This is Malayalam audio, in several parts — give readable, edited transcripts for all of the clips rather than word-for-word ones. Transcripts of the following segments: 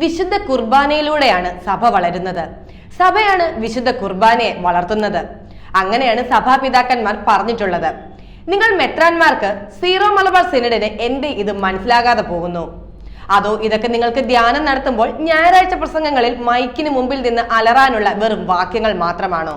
വിശുദ്ധ കുർബാനയിലൂടെയാണ് സഭ വളരുന്നത്. സഭയാണ് വിശുദ്ധ കുർബാനയെ വളർത്തുന്നത്. അങ്ങനെയാണ് സഭാപിതാക്കന്മാർ പറഞ്ഞിട്ടുള്ളത്. നിങ്ങൾ മെത്രാന്മാർക്ക് സീറോ മലബാർ സിനഡിന് എന്തേ ഇത് മനസ്സിലാകാതെ പോകുന്നു? അതോ ഇതൊക്കെ നിങ്ങൾക്ക് ധ്യാനം നടത്തുമ്പോൾ ഞായറാഴ്ച പ്രസംഗങ്ങളിൽ മൈക്കിന് മുമ്പിൽ നിന്ന് അലറാനുള്ള വെറും വാക്യങ്ങൾ മാത്രമാണോ?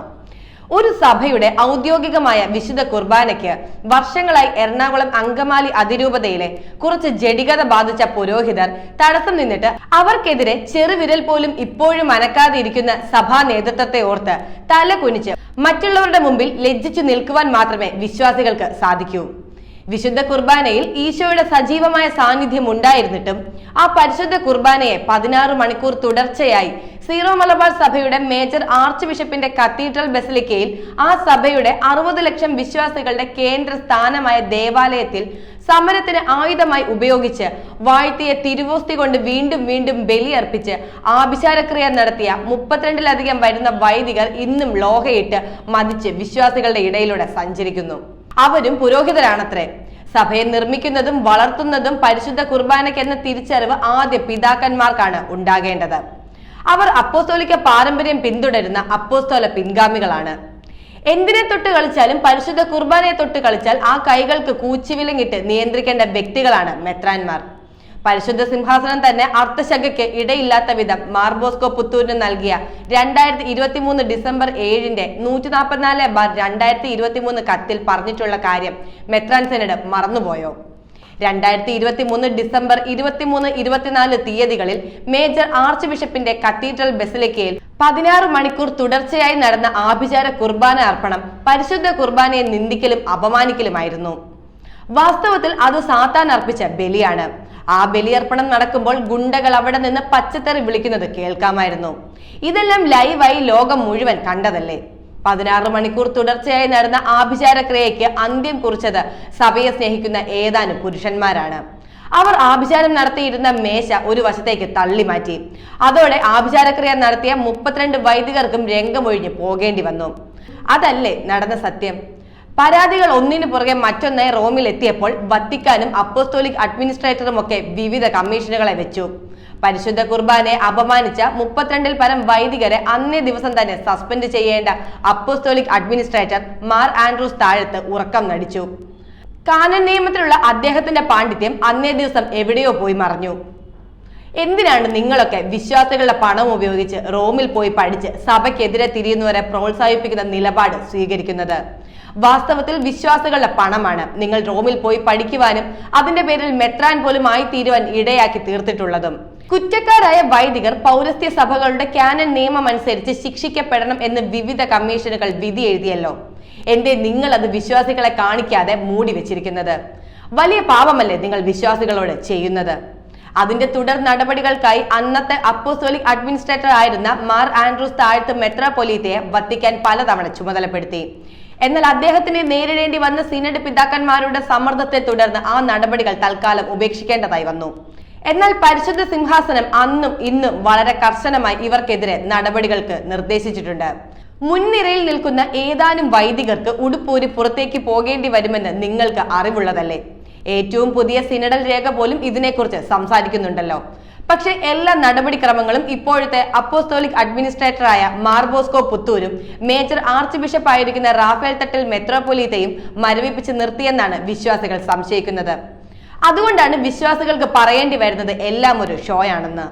ഒരു സഭയുടെ ഔദ്യോഗികമായ വിശുദ്ധ കുർബാനയ്ക്ക് വർഷങ്ങളായി എറണാകുളം അങ്കമാലി അതിരൂപതയിലെ കുറച്ച് ജഡികത ബാധിച്ച പുരോഹിതർ തടസ്സം നിന്നിട്ട് അവർക്കെതിരെ ചെറുവിരൽ പോലും ഇപ്പോഴും അനക്കാതെ ഇരിക്കുന്ന സഭാ നേതൃത്വത്തെ ഓർത്ത് തല കുനിച്ച് മറ്റുള്ളവരുടെ മുമ്പിൽ ലജ്ജിച്ചു നിൽക്കുവാൻ മാത്രമേ വിശ്വാസികൾക്ക് സാധിക്കൂ. വിശുദ്ധ കുർബാനയിൽ ഈശോയുടെ സജീവമായ സാന്നിധ്യം ഉണ്ടായിരുന്നിട്ടും ആ പരിശുദ്ധ കുർബാനയെ 16 മണിക്കൂർ തുടർച്ചയായി സീറോ മലബാർ സഭയുടെ മേജർ ആർച്ച് ബിഷപ്പിന്റെ കത്തീഡ്രൽ ബസിലിക്കയിൽ ആ സഭയുടെ 60 ലക്ഷം വിശ്വാസികളുടെ കേന്ദ്ര സ്ഥാനമായ ദേവാലയത്തിൽ സമരത്തിന് ആയുധമായി ഉപയോഗിച്ച് വാഴ്ത്തിയ തിരുവോസ്തി കൊണ്ട് വീണ്ടും വീണ്ടും ബലിയർപ്പിച്ച് ആഭിചാരക്രിയ നടത്തിയ 32-ലധികം വരുന്ന വൈദികർ ഇന്നും ലോഹയിട്ട് മതിച്ച് വിശ്വാസികളുടെ ഇടയിലൂടെ സഞ്ചരിക്കുന്നു. അവരും പുരോഹിതരാണത്രേ. സഭയെ നിർമ്മിക്കുന്നതും വളർത്തുന്നതും പരിശുദ്ധ കുർബാനയ്ക്കെന്ന തിരിച്ചറിവ് ആദ്യ പിതാക്കന്മാർക്കാണ് ഉണ്ടാകേണ്ടത്. അവർ അപ്പോസ്തോലിക പാരമ്പര്യം പിന്തുടരുന്ന അപ്പോസ്തോല പിൻഗാമികളാണ്. എന്തിനെ തൊട്ട് കളിച്ചാലും പരിശുദ്ധ കുർബാനയെ തൊട്ട് കളിച്ചാൽ ആ കൈകൾക്ക് കൂച്ചുവിലങ്ങിട്ട് നിയന്ത്രിക്കേണ്ട വ്യക്തികളാണ് മെത്രാന്മാർ. പരിശുദ്ധ സിംഹാസനം തന്നെ അർത്ഥശങ്കയ്ക്ക് ഇടയില്ലാത്ത വിധം മാർ ബോസ്കോ പുത്തൂരിന് നൽകിയ 2023 ഡിസംബർ 7 144/2023 കത്തിൽ പറഞ്ഞിട്ടുള്ള കാര്യം മെത്രാൻ സെനഡ് മറന്നുപോയോ? 2023 ഡിസംബർ 23, 24 തീയതികളിൽ മേജർ ആർച്ച് ബിഷപ്പിന്റെ കത്തീഡ്രൽ ബസിലിക്കയിൽ 16 മണിക്കൂർ തുടർച്ചയായി നടന്ന ആഭിചാര കുർബാന അർപ്പണം പരിശുദ്ധ കുർബാനയെ നിന്ദിക്കലും അപമാനിക്കലുമായിരുന്നു. വാസ്തവത്തിൽ അത് സാത്താൻ അർപ്പിച്ച ബലിയാണ്. ആ ബലിയർപ്പണം നടക്കുമ്പോൾ ഗുണ്ടകൾ അവിടെ നിന്ന് പച്ചത്തെറി വിളിക്കുന്നത് കേൾക്കാമായിരുന്നു. ഇതെല്ലാം ലൈവായി ലോകം മുഴുവൻ കണ്ടതല്ലേ. 16 മണിക്കൂർ തുടർച്ചയായി നടന്ന ആഭിചാരക്രിയയ്ക്ക് അന്ത്യം കുറിച്ചത് സഭയെ സ്നേഹിക്കുന്ന ഏതാനും പുരുഷന്മാരാണ്. അവർ ആഭിചാരം നടത്തിയിരുന്ന മേശ ഒരു വശത്തേക്ക് തള്ളി മാറ്റി. അതോടെ ആഭിചാരക്രിയ നടത്തിയ 32 വൈദികർക്കും രംഗമൊഴിഞ്ഞ് പോകേണ്ടി വന്നു. അതല്ലേ നടന്ന സത്യം. പരാതികൾ ഒന്നിനു പുറകെ മറ്റൊന്നായി റോമിൽ എത്തിയപ്പോൾ വത്തിക്കാനും അപ്പോസ്തോലിക് അഡ്മിനിസ്ട്രേറ്ററും ഒക്കെ വിവിധ കമ്മീഷനുകളെ വെച്ചു. പരിശുദ്ധ കുർബാനയെ അപമാനിച്ച 32-ൽ പരം വൈദികരെ അന്നേ ദിവസം തന്നെ സസ്പെൻഡ് ചെയ്യേണ്ട അപ്പോസ്തോലിക് അഡ്മിനിസ്ട്രേറ്റർ മാർ ആൻഡ്രൂസ് താഴത്ത് ഉറക്കം നടിച്ചു. കാനൻ നിയമത്തിലുള്ള അദ്ദേഹത്തിന്റെ പാണ്ഡിത്യം അന്നേ ദിവസം എവിടെയോ പോയി മറഞ്ഞു. എന്തിനാണ് നിങ്ങളൊക്കെ വിശ്വാസികളുടെ പണം ഉപയോഗിച്ച് റോമിൽ പോയി പഠിച്ച് സഭയ്ക്കെതിരെ തിരിയുന്നവരെ പ്രോത്സാഹിപ്പിക്കുന്ന നിലപാട് സ്വീകരിക്കുന്നത്? വാസ്തവത്തിൽ വിശ്വാസികളുടെ പണമാണ് നിങ്ങൾ റോമിൽ പോയി പഠിക്കുവാനും അതിന്റെ പേരിൽ മെത്രാൻ പോലും ആയി തീരുവാൻ ഇടയാക്കി തീർത്തിട്ടുള്ളതും. കുറ്റക്കാരായ വൈദികർ പൗരസ്ത്യ സഭകളുടെ കാനൻ നിയമം അനുസരിച്ച് ശിക്ഷിക്കപ്പെടണം എന്ന് വിവിധ കമ്മീഷനുകൾ വിധി എഴുതിയല്ലോ. എന്തേ നിങ്ങൾ അത് വിശ്വാസികളെ കാണിക്കാതെ മൂടി വെച്ചിരിക്കുന്നത്? വലിയ പാപമല്ലേ നിങ്ങൾ വിശ്വാസികളോട് ചെയ്യുന്നത്? അതിന്റെ തുടർ നടപടികൾക്കായി അന്നത്തെ അപ്പോസ്തോലിക് അഡ്മിനിസ്ട്രേറ്റർ ആയിരുന്ന മാർ ആൻഡ്രൂസ് താഴത്ത് മെത്രാപ്പൊലീത്തയെ വത്തിക്കാൻ പലതവണ ചുമതലപ്പെടുത്തി. എന്നാൽ അദ്ദേഹത്തിന് നേരിടേണ്ടി വന്ന സിനഡ് പിതാക്കന്മാരുടെ സമ്മർദ്ദത്തെ തുടർന്ന് ആ നടപടികൾ തൽക്കാലം ഉപേക്ഷിക്കേണ്ടതായി വന്നു. എന്നാൽ പരിശുദ്ധ സിംഹാസനം അന്നും ഇന്നും വളരെ കർശനമായി ഇവർക്കെതിരെ നടപടികൾക്ക് നിർദ്ദേശിച്ചിട്ടുണ്ട്. മുൻനിരയിൽ നിൽക്കുന്ന ഏതാനും വൈദികർക്ക് ഉടുപ്പൂരി പുറത്തേക്ക് പോകേണ്ടി വരുമെന്ന് നിങ്ങൾക്ക് അറിവുള്ളതല്ലേ. ഏറ്റവും പുതിയ സിനഡൽ രേഖ പോലും ഇതിനെക്കുറിച്ച് സംസാരിക്കുന്നുണ്ടല്ലോ. പക്ഷെ എല്ലാ നടപടിക്രമങ്ങളും ഇപ്പോഴത്തെ അപ്പോസ്തോലിക് അഡ്മിനിസ്ട്രേറ്ററായ മാർ ബോസ്കോ പുത്തൂരും മേജർ ആർച്ച് ബിഷപ്പ് ആയിരിക്കുന്ന റാഫേൽ തട്ടിൽ മെത്രോപൊലീത്തയും മരവിപ്പിച്ച് നിർത്തിയെന്നാണ് വിശ്വാസികൾ സംശയിക്കുന്നത്. അതുകൊണ്ടാണ് വിശ്വാസികൾക്ക് പറയേണ്ടി വരുന്നത് എല്ലാം ഒരു ഷോയാണെന്ന്.